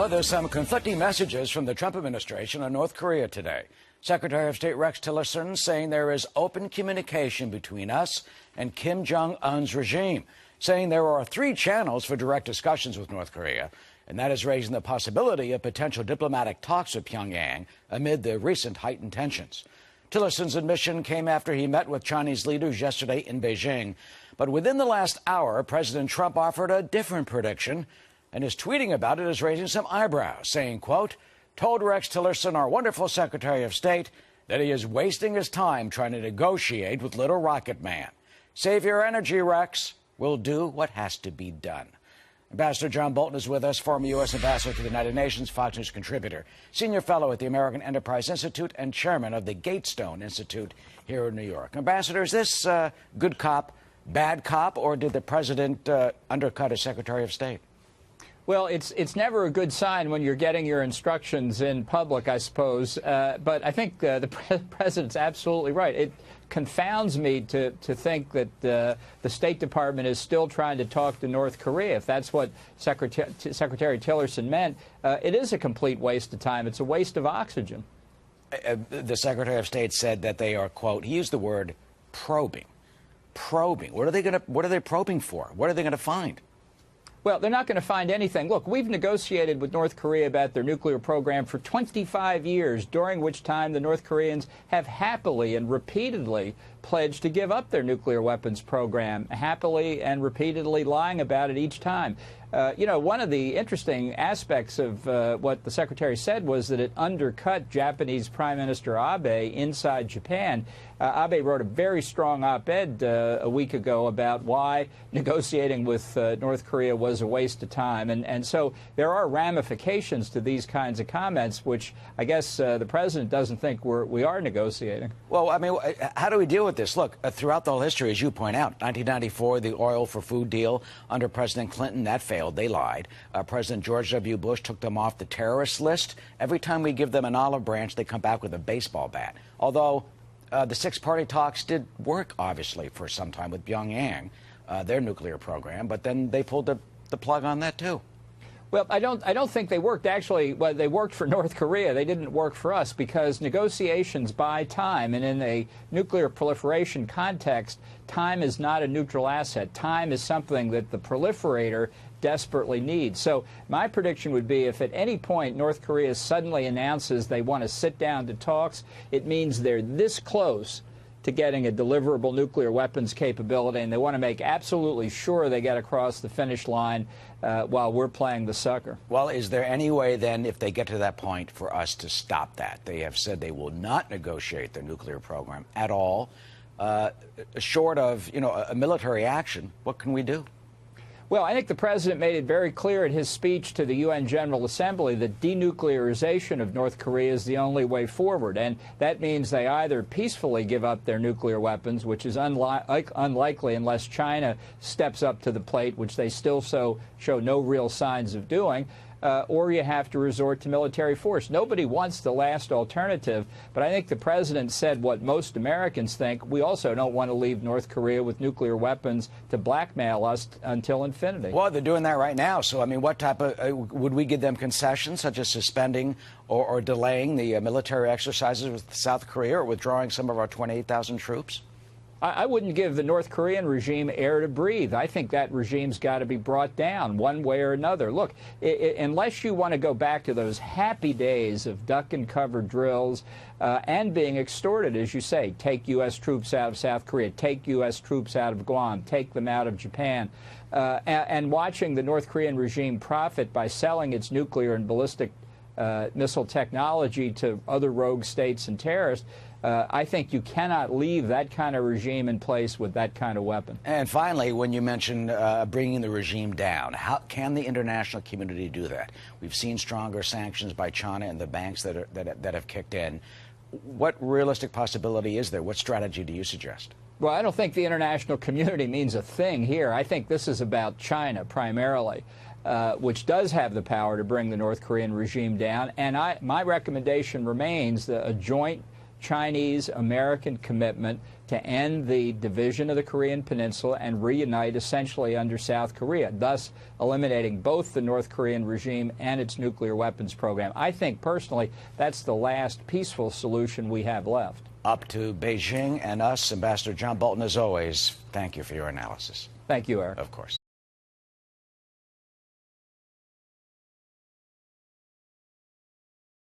Well, there's some conflicting messages from the Trump administration on North Korea today. Secretary of State Rex Tillerson saying there is open communication between us and Kim Jong-un's regime, saying there are 3 channels for direct discussions with North Korea, and that is raising the possibility of potential diplomatic talks with Pyongyang amid the recent heightened tensions. Tillerson's admission came after he met with Chinese leaders yesterday in Beijing. But within the last hour, President Trump offered a different prediction, and his tweeting about it is raising some eyebrows, saying, quote, told Rex Tillerson, our wonderful Secretary of State, that he is wasting his time trying to negotiate with little rocket man. Save your energy, Rex. We'll do what has to be done. Ambassador John Bolton is with us, former U.S. Ambassador to the United Nations, Fox News contributor, senior fellow at the American Enterprise Institute, and chairman of the Gatestone Institute here in New York. Ambassador, is this good cop, bad cop, or did the president undercut his Secretary of State? Well, it's never a good sign when you're getting your instructions in public, I suppose. But I think the president's absolutely right. It confounds me to think that the State Department is still trying to talk to North Korea. If that's what Secretary Tillerson meant, it is a complete waste of time. It's a waste of oxygen. The Secretary of State said that they are, quote, he used the word probing. Probing. What are they probing for? What are they going to find? Well, they're not going to find anything. Look, we've negotiated with North Korea about their nuclear program for 25 years, during which time the North Koreans have happily and repeatedly pledged to give up their nuclear weapons program, happily and repeatedly lying about it each time. You know, one of the interesting aspects of what the Secretary said was that it undercut Japanese Prime Minister Abe inside Japan. Abe wrote a very strong op-ed a week ago about why negotiating with North Korea was a waste of time. And so there are ramifications to these kinds of comments, which I guess the president doesn't think we are negotiating. Well, I mean, how do we deal with this? Look, throughout the whole history, as you point out, 1994, the oil for food deal under President Clinton, that failed. They lied. President George W. Bush took them off the terrorist list. Every time we give them an olive branch, they come back with a baseball bat. Although the six-party talks did work, obviously, for some time with Pyongyang, their nuclear program, but then they pulled the plug on that, too. Well, I don't think they worked. Actually, well, they worked for North Korea. They didn't work for us because negotiations buy time, and in a nuclear proliferation context, time is not a neutral asset. Time is something that the proliferator desperately needs. So my prediction would be if at any point North Korea suddenly announces they want to sit down to talks, it means they're this close to getting a deliverable nuclear weapons capability, and they want to make absolutely sure they get across the finish line while we're playing the sucker. Well, is there any way then, if they get to that point, for us to stop that? They have said they will not negotiate their nuclear program at all. Short of, you know, a military action, what can we do? Well, I think the president made it very clear in his speech to the UN General Assembly that denuclearization of North Korea is the only way forward. And that means they either peacefully give up their nuclear weapons, which is unlikely unless China steps up to the plate, which they still show no real signs of doing, or you have to resort to military force. Nobody wants the last alternative, but I think the president said what most Americans think. We also don't want to leave North Korea with nuclear weapons to blackmail us until infinity. Well, they're doing that right now. So, I mean, what type of would we give them concessions, such as suspending or delaying the military exercises with South Korea or withdrawing some of our 28,000 troops? I wouldn't give the North Korean regime air to breathe. I think that regime's got to be brought down one way or another. Look, unless you want to go back to those happy days of duck and cover drills and being extorted, as you say, take U.S. troops out of South Korea, take U.S. troops out of Guam, take them out of Japan, and watching the North Korean regime profit by selling its nuclear and ballistic missile technology to other rogue states and terrorists, I think you cannot leave that kind of regime in place with that kind of weapon. And finally, when you mention bringing the regime down, how can the international community do that? We've seen stronger sanctions by China and the banks that have kicked in. What realistic possibility is there? What strategy do you suggest? Well, I don't think the international community means a thing here. I think this is about China primarily, which does have the power to bring the North Korean regime down. And my recommendation remains a joint Chinese-American commitment to end the division of the Korean Peninsula and reunite essentially under South Korea, thus eliminating both the North Korean regime and its nuclear weapons program. I think, personally, that's the last peaceful solution we have left. Up to Beijing and us, Ambassador John Bolton, as always, thank you for your analysis. Thank you, Eric. Of course.